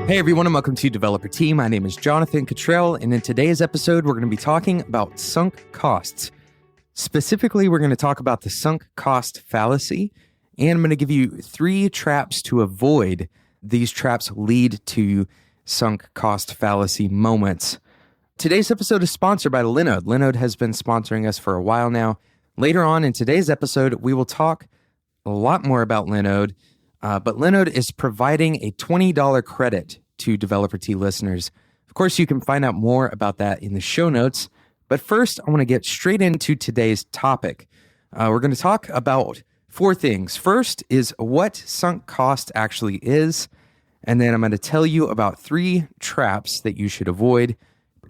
Hey everyone, and welcome to Developer Tea. My name is Jonathan Cottrell, and in today's episode, we're going to be talking about sunk costs. Specifically, we're going to talk about the sunk cost fallacy, and I'm going to give you 3 traps to avoid. These traps lead to sunk cost fallacy moments. Today's episode is sponsored by Linode. Linode has been sponsoring us for a while now. Later on in today's episode, we will talk a lot more about Linode. But Linode is providing a $20 credit to Developer Tea listeners. Of course, you can find out more about that in the show notes. But first, I want to get straight into today's topic. We're going to talk about 4 things. First is what sunk cost actually is. And then I'm going to tell you about 3 traps that you should avoid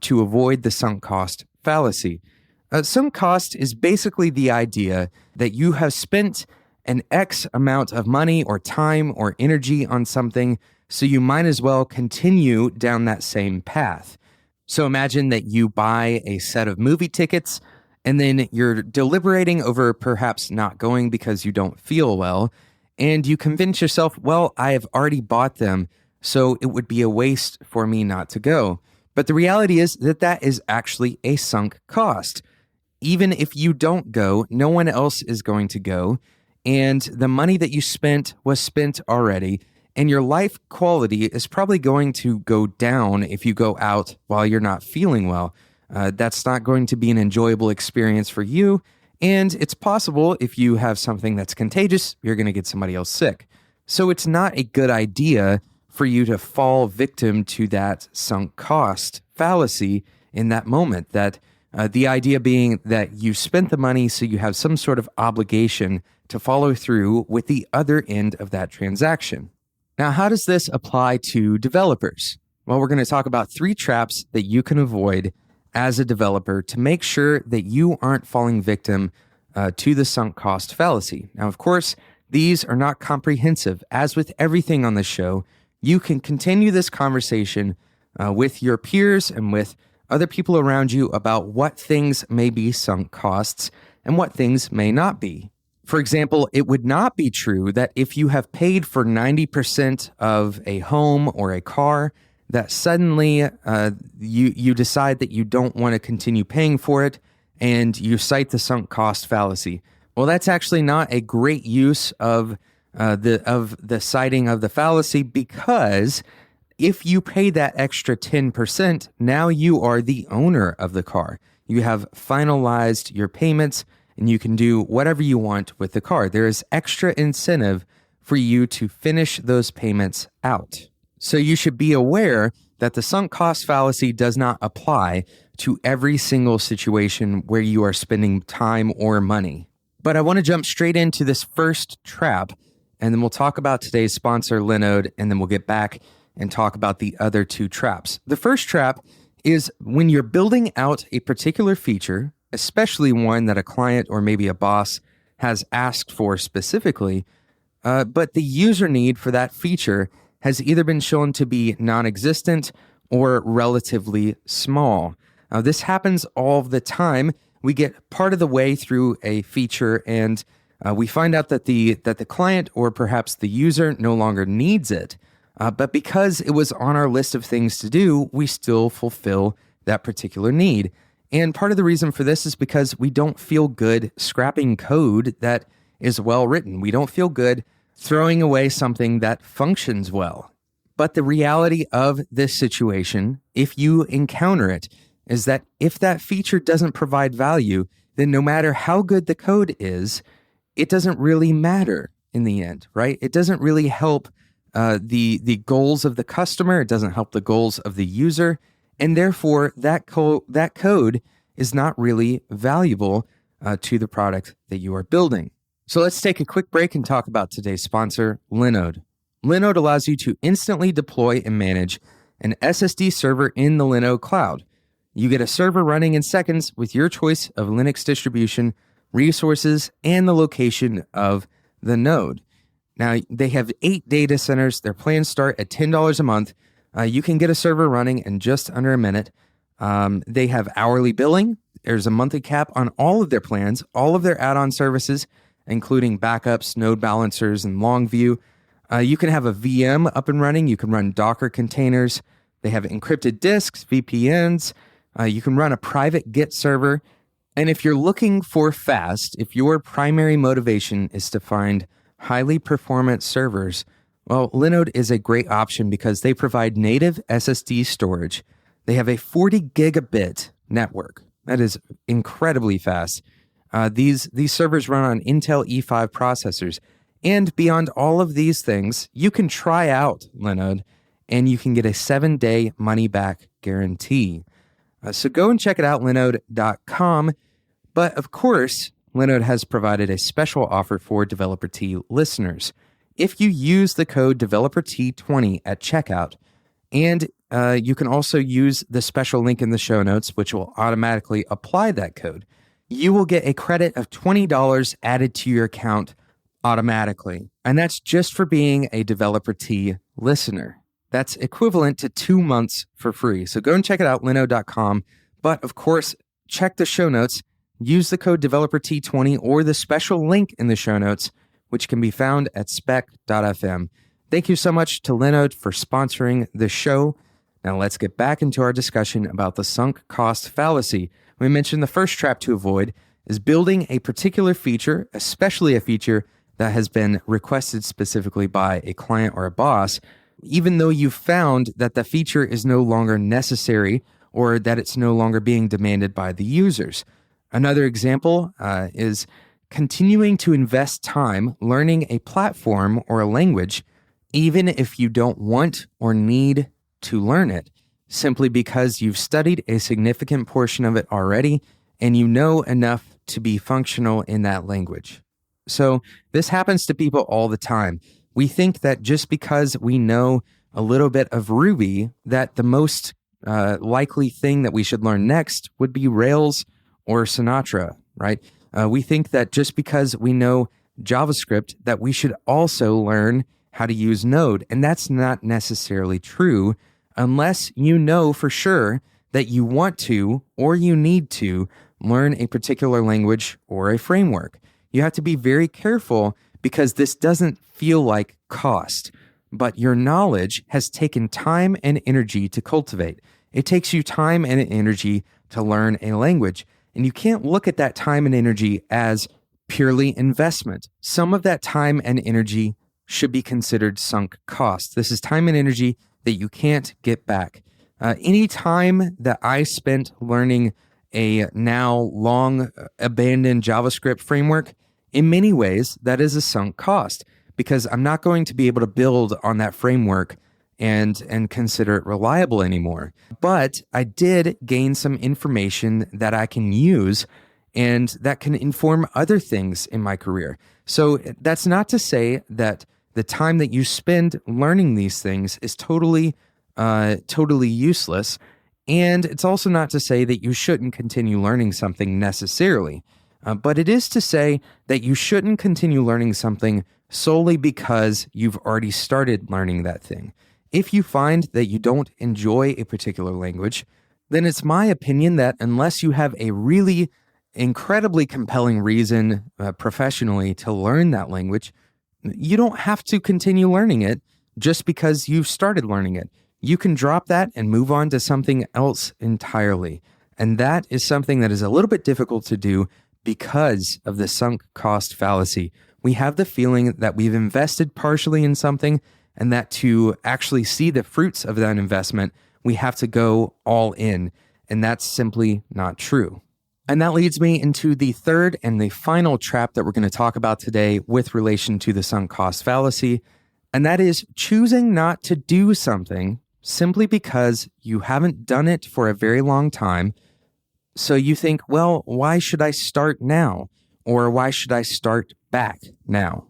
to avoid the sunk cost fallacy. Sunk cost is basically the idea that you have spent an X amount of money or time or energy on something, so you might as well continue down that same path. So imagine that you buy a set of movie tickets and then you're deliberating over perhaps not going because you don't feel well, and you convince yourself, well, I have already bought them, so it would be a waste for me not to go. But the reality is that that is actually a sunk cost. Even if you don't go, no one else is going to go. And the money that you spent was spent already, and your life quality is probably going to go down if you go out while you're not feeling well. That's not going to be an enjoyable experience for you, and it's possible if you have something that's contagious, you're going to get somebody else sick. So it's not a good idea for you to fall victim to that sunk cost fallacy in that moment. That the idea being that you spent the money, so you have some sort of obligation to follow through with the other end of that transaction. Now, how does this apply to developers? Well, we're going to talk about 3 traps that you can avoid as a developer to make sure that you aren't falling victim to the sunk cost fallacy. Now, of course, these are not comprehensive. As with everything on the show, you can continue this conversation with your peers and with other people around you about what things may be sunk costs and what things may not be. For example, it would not be true that if you have paid for 90% of a home or a car, that suddenly you decide that you don't want to continue paying for it, and you cite the sunk cost fallacy. Well, that's actually not a great use of the citing of the fallacy, because if you pay that extra 10%, now you are the owner of the car. You have finalized your payments, and you can do whatever you want with the car. There is extra incentive for you to finish those payments out. So you should be aware that the sunk cost fallacy does not apply to every single situation where you are spending time or money. But I want to jump straight into this first trap, and then we'll talk about today's sponsor, Linode, and then we'll get back and talk about the other 2 traps. The first trap is when you're building out a particular feature, especially one that a client or maybe a boss has asked for specifically, but the user need for that feature has either been shown to be non-existent or relatively small. Now, this happens all the time. We get part of the way through a feature and we find out that the client or perhaps the user no longer needs it. But because it was on our list of things to do, we still fulfill that particular need. And part of the reason for this is because we don't feel good scrapping code that is well written. We don't feel good throwing away something that functions well. But the reality of this situation, if you encounter it, is that if that feature doesn't provide value, then no matter how good the code is, it doesn't really matter in the end, right? It doesn't really help the goals of the customer. It doesn't help the goals of the user. And therefore, that code is not really valuable to the product that you are building. So let's take a quick break and talk about today's sponsor, Linode. Linode allows you to instantly deploy and manage an SSD server in the Linode cloud. You get a server running in seconds with your choice of Linux distribution, resources, and the location of the node. Now, they have 8 data centers. Their plans start at $10 a month. You can get a server running in just under a minute. They have hourly billing. There's a monthly cap on all of their plans, all of their add-on services, including backups, node balancers, and Longview. You can have a VM up and running. You can run Docker containers. They have encrypted disks, VPNs. You can run a private Git server. And if you're looking for fast, if your primary motivation is to find highly performant servers, well, Linode is a great option because they provide native SSD storage. They have a 40 gigabit network. That is incredibly fast. These servers run on Intel E5 processors. And beyond all of these things, you can try out Linode and you can get a 7-day money-back guarantee. So go and check it out, linode.com. But of course, Linode has provided a special offer for Developer T listeners. If you use the code DeveloperT20 at checkout, and you can also use the special link in the show notes, which will automatically apply that code, you will get a credit of $20 added to your account automatically. And that's just for being a Developer T listener. That's equivalent to 2 months for free. So go and check it out, linode.com. But of course, check the show notes. Use the code DeveloperT20 or the special link in the show notes, which can be found at spec.fm. Thank you so much to Linode for sponsoring the show. Now let's get back into our discussion about the sunk cost fallacy. We mentioned the first trap to avoid is building a particular feature, especially a feature that has been requested specifically by a client or a boss, even though you've found that the feature is no longer necessary or that it's no longer being demanded by the users. Another example is continuing to invest time learning a platform or a language, even if you don't want or need to learn it, simply because you've studied a significant portion of it already and you know enough to be functional in that language. So this happens to people all the time. We think that just because we know a little bit of Ruby, that the most likely thing that we should learn next would be Rails or Sinatra, right? We think that just because we know JavaScript, that we should also learn how to use Node. And that's not necessarily true unless you know for sure that you want to or you need to learn a particular language or a framework. You have to be very careful because this doesn't feel like cost, but your knowledge has taken time and energy to cultivate. It takes you time and energy to learn a language, and you can't look at that time and energy as purely investment. Some of that time and energy should be considered sunk cost. This is time and energy that you can't get back. Any time that I spent learning a now long abandoned JavaScript framework, in many ways, that is a sunk cost because I'm not going to be able to build on that framework and consider it reliable anymore. But I did gain some information that I can use and that can inform other things in my career. So that's not to say that the time that you spend learning these things is totally useless. And it's also not to say that you shouldn't continue learning something necessarily. But it is to say that you shouldn't continue learning something solely because you've already started learning that thing. If you find that you don't enjoy a particular language, then it's my opinion that unless you have a really incredibly compelling reason professionally to learn that language, you don't have to continue learning it just because you've started learning it. You can drop that and move on to something else entirely. And that is something that is a little bit difficult to do because of the sunk cost fallacy. We have the feeling that we've invested partially in something and that to actually see the fruits of that investment, we have to go all in. And that's simply not true. And that leads me into the third and the final trap that we're going to talk about today with relation to the sunk cost fallacy. And that is choosing not to do something simply because you haven't done it for a very long time. So you think, well, why should I start now? Or why should I start back now?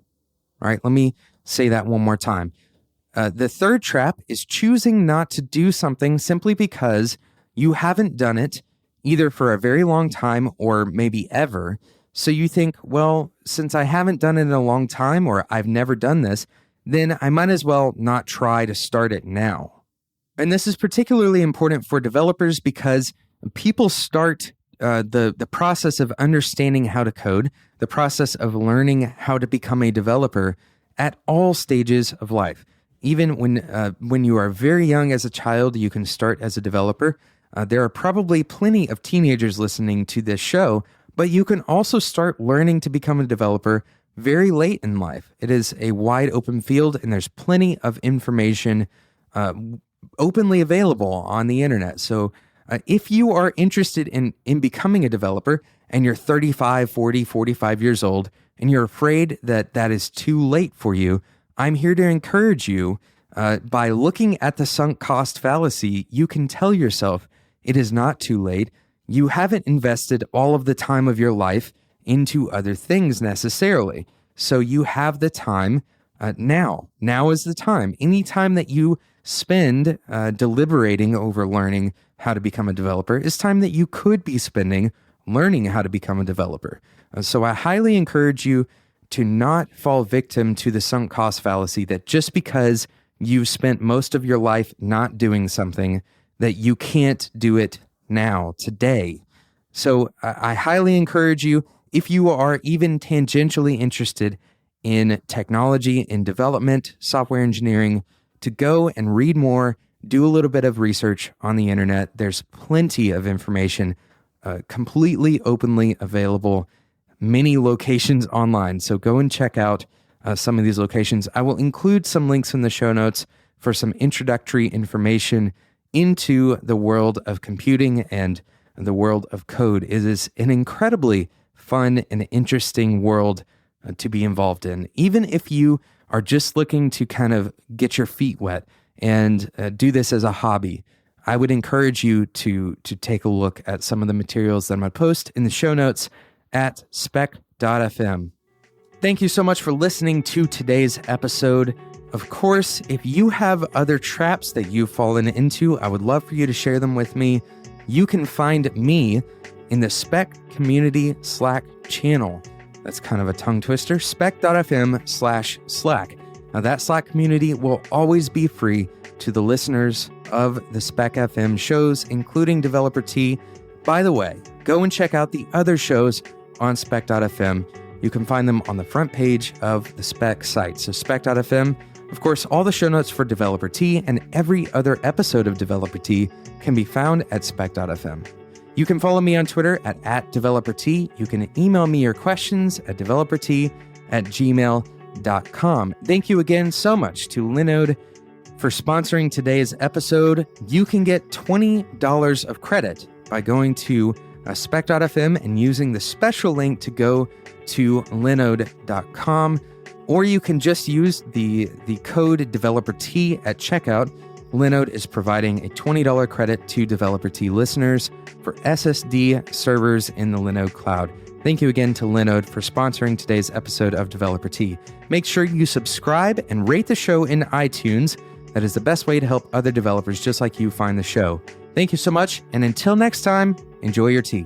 All right, let me say that one more time. The third trap is choosing not to do something simply because you haven't done it either for a very long time or maybe ever. So you think, well, since I haven't done it in a long time or I've never done this, then I might as well not try to start it now. And this is particularly important for developers because people start the process of understanding how to code, the process of learning how to become a developer. at all stages of life. Even when you are very young as a child, you can start as a developer. There are probably plenty of teenagers listening to this show, but you can also start learning to become a developer very late in life. It is a wide open field, and there's plenty of information openly available on the internet. So if you are interested in becoming a developer and you're 35, 40, 45 years old, and you're afraid that that is too late for you, I'm here to encourage you. By looking at the sunk cost fallacy, you can tell yourself it is not too late. You haven't invested all of the time of your life into other things necessarily. So you have the time now. Now is the time. Any time that you spend deliberating over learning how to become a developer is time that you could be spending learning how to become a developer. So I highly encourage you to not fall victim to the sunk cost fallacy that just because you spent most of your life not doing something, that you can't do it now, today. So I highly encourage you, if you are even tangentially interested in technology, in development, software engineering, to go and read more, do a little bit of research on the internet. There's plenty of information completely openly available, many locations online. So go and check out some of these locations. I will include some links in the show notes for some introductory information into the world of computing and the world of code. It is an incredibly fun and interesting world to be involved in. Even if you are just looking to kind of get your feet wet and do this as a hobby, I would encourage you to take a look at some of the materials that I'm going to post in the show notes at spec.fm. Thank you so much for listening to today's episode. Of course, if you have other traps that you've fallen into, I would love for you to share them with me. You can find me in the Spec Community Slack channel. That's kind of a tongue twister, spec.fm/Slack. Now that Slack community will always be free to the listeners of the Spec FM shows, including Developer T. By the way, go and check out the other shows on spec.fm. You can find them on the front page of the Spec site. So spec.fm, of course, all the show notes for Developer T and every other episode of Developer T can be found at spec.fm. You can follow me on Twitter at @DeveloperT. You can email me your questions at developerT@gmail.com. Thank you again so much to Linode for sponsoring today's episode. You can get $20 of credit by going to spec.fm and using the special link to go to linode.com, or you can just use the code DeveloperT at checkout. Linode is providing a $20 credit to Developer T listeners for SSD servers in the Linode cloud. Thank you again to Linode for sponsoring today's episode of Developer T. Make sure you subscribe and rate the show in iTunes. That is the best way to help other developers just like you find the show. Thank you so much, and until next time, enjoy your tea.